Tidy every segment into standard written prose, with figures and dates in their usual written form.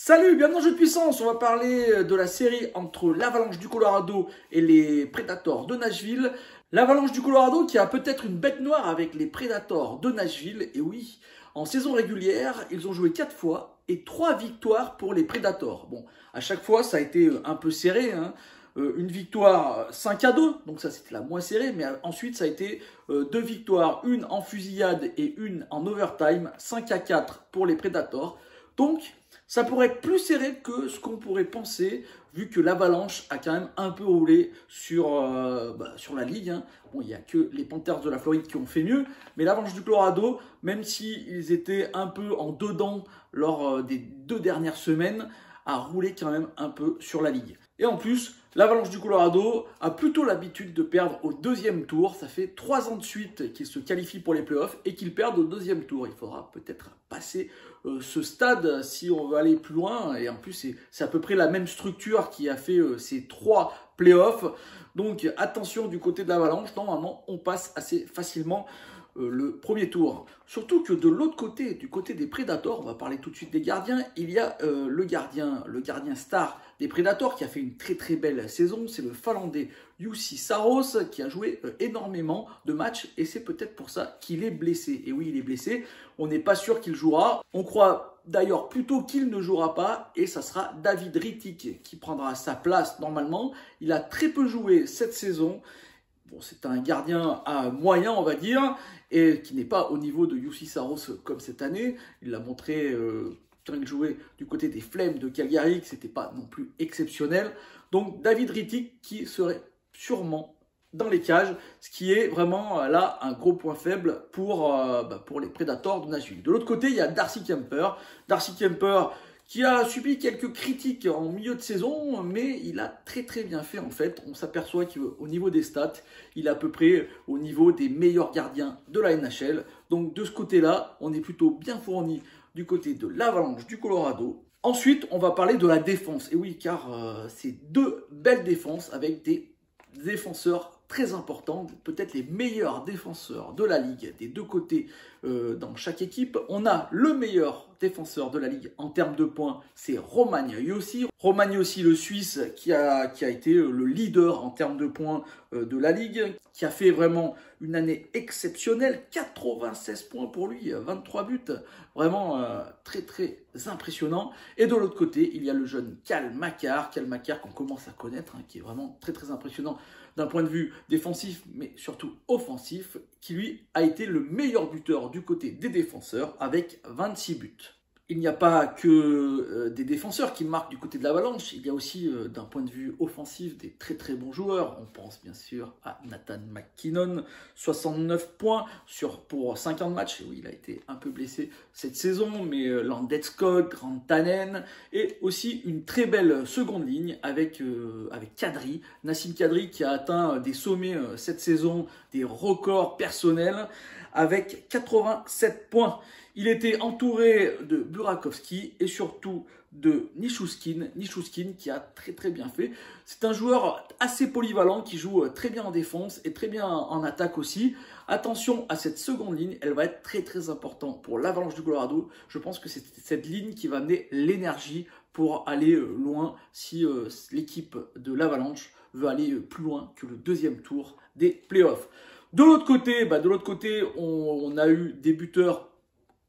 Salut, bienvenue dans Jeu de puissance. On va parler de la série entre l'Avalanche du Colorado et les Predators de Nashville. L'Avalanche du Colorado qui a peut-être une bête noire avec les Predators de Nashville. Et oui, en saison régulière, ils ont joué 4 fois et 3 victoires pour les Predators. Bon, à chaque fois, ça a été un peu serré, hein. Une victoire 5-2, donc ça c'était la moins serrée, mais ensuite ça a été 2 victoires, une en fusillade et une en overtime, 5-4 pour les Predators. Donc ça pourrait être plus serré que ce qu'on pourrait penser, vu que l'Avalanche a quand même un peu roulé sur la ligue, hein. Bon, il n'y a que les Panthers de la Floride qui ont fait mieux, mais l'Avalanche du Colorado, même s'ils étaient un peu en dedans lors des 2 dernières semaines, a roulé quand même un peu sur la ligue. Et en plus, l'Avalanche du Colorado a plutôt l'habitude de perdre au 2e tour. Ça fait 3 ans de suite qu'ils se qualifient pour les playoffs et qu'ils perdent au 2e tour. Il faudra peut-être passer ce stade si on veut aller plus loin. Et en plus, c'est à peu près la même structure qui a fait ces 3 playoffs. Donc attention du côté de l'Avalanche, normalement on passe assez facilement le 1er tour. Surtout que de l'autre côté, du côté des Predators, on va parler tout de suite des gardiens, il y a le gardien star des Predators qui a fait une très très belle saison, c'est le Finlandais Juuse Saros qui a joué énormément de matchs et c'est peut-être pour ça qu'il est blessé. Et oui, il est blessé, on n'est pas sûr qu'il jouera, on croit d'ailleurs plutôt qu'il ne jouera pas et ça sera David Rittich qui prendra sa place normalement. Il a très peu joué cette saison. Bon, c'est un gardien à moyen, on va dire, et qui n'est pas au niveau de Juuse Saros comme cette année. Il l'a montré quand il jouait du côté des Flames de Calgary, que ce n'était pas non plus exceptionnel. Donc David Rittich qui serait sûrement dans les cages, ce qui est vraiment là un gros point faible pour les Predators de Nashville. De l'autre côté, il y a Darcy Kuemper. Darcy Kuemper qui a subi quelques critiques en milieu de saison, mais il a très très bien fait en fait. On s'aperçoit qu'au niveau des stats, il est à peu près au niveau des meilleurs gardiens de la NHL. Donc de ce côté-là, on est plutôt bien fourni du côté de l'Avalanche du Colorado. Ensuite, on va parler de la défense. Et oui, car c'est 2 belles défenses avec des défenseurs très importants, peut-être les meilleurs défenseurs de la ligue des 2 côtés dans chaque équipe. On a le meilleur défenseur de la ligue en termes de points, c'est Roman Josi. Roman Josi, le Suisse, qui a été le leader en termes de points de la ligue, qui a fait vraiment une année exceptionnelle, 96 points pour lui, 23 buts, vraiment très très impressionnant. Et de l'autre côté, il y a le jeune Cale Makar qu'on commence à connaître, hein, qui est vraiment très très impressionnant d'un point de vue défensif, mais surtout offensif, qui lui a été le meilleur buteur du côté des défenseurs avec 26 buts. Il n'y a pas que des défenseurs qui marquent du côté de l'Avalanche, il y a aussi d'un point de vue offensif des très très bons joueurs. On pense bien sûr à Nathan MacKinnon, 69 points pour 50 matchs. Et oui, il a été un peu blessé cette saison, mais Landeskog, Rantanen, et aussi une très belle seconde ligne avec Kadri, Nassim Kadri qui a atteint des sommets cette saison, des records personnels avec 87 points. Il était entouré de Burakovsky et surtout de Nichushkin qui a très très bien fait. C'est un joueur assez polyvalent qui joue très bien en défense et très bien en attaque aussi. Attention à cette seconde ligne, elle va être très très importante pour l'Avalanche du Colorado. Je pense que c'est cette ligne qui va amener l'énergie pour aller loin si l'équipe de l'Avalanche veut aller plus loin que le 2e tour des playoffs. De l'autre côté, on a eu des buteurs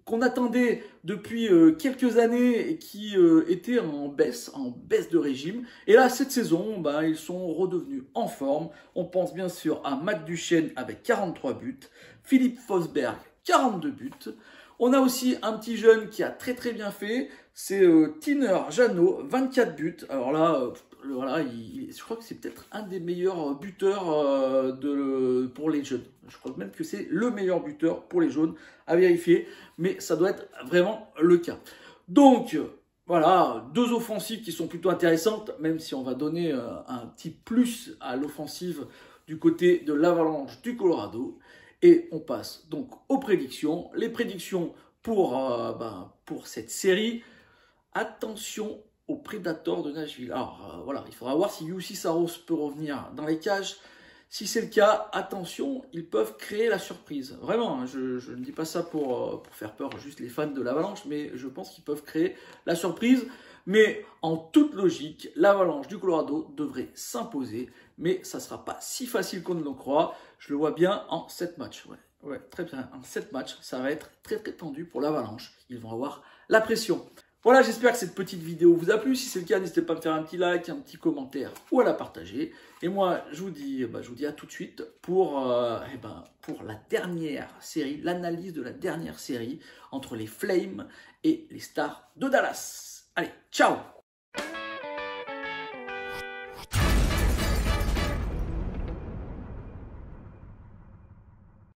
qu'on attendait depuis quelques années et qui étaient en baisse de régime. Et là, cette saison, ils sont redevenus en forme. On pense bien sûr à Matt Duchene avec 43 buts, Philippe Forsberg, 42 buts. On a aussi un petit jeune qui a très très bien fait, c'est Tiner Janot, 24 buts. Alors là, voilà, je crois que c'est peut-être un des meilleurs buteurs pour les jeunes. Je crois même que c'est le meilleur buteur pour les jaunes, à vérifier, mais ça doit être vraiment le cas. Donc, voilà, 2 offensives qui sont plutôt intéressantes, même si on va donner un petit plus à l'offensive du côté de l'Avalanche du Colorado. Et on passe donc aux prédictions. Les prédictions pour cette série. Attention aux Predators de Nashville. Alors voilà, il faudra voir si Juuse Saros peut revenir dans les cages. Si c'est le cas, attention, ils peuvent créer la surprise. Vraiment, hein, je ne dis pas ça pour faire peur juste les fans de l'Avalanche, mais je pense qu'ils peuvent créer la surprise. Mais en toute logique, l'Avalanche du Colorado devrait s'imposer. Mais ça ne sera pas si facile qu'on ne le croit. Je le vois bien en 7 matchs. Ouais, très bien. En 7 matchs, ça va être très très tendu pour l'Avalanche. Ils vont avoir la pression. Voilà, j'espère que cette petite vidéo vous a plu. Si c'est le cas, n'hésitez pas à me faire un petit like, un petit commentaire ou à la partager. Et moi, je vous dis à tout de suite pour la dernière série, l'analyse de la dernière série entre les Flames et les Stars de Dallas. Allez, ciao!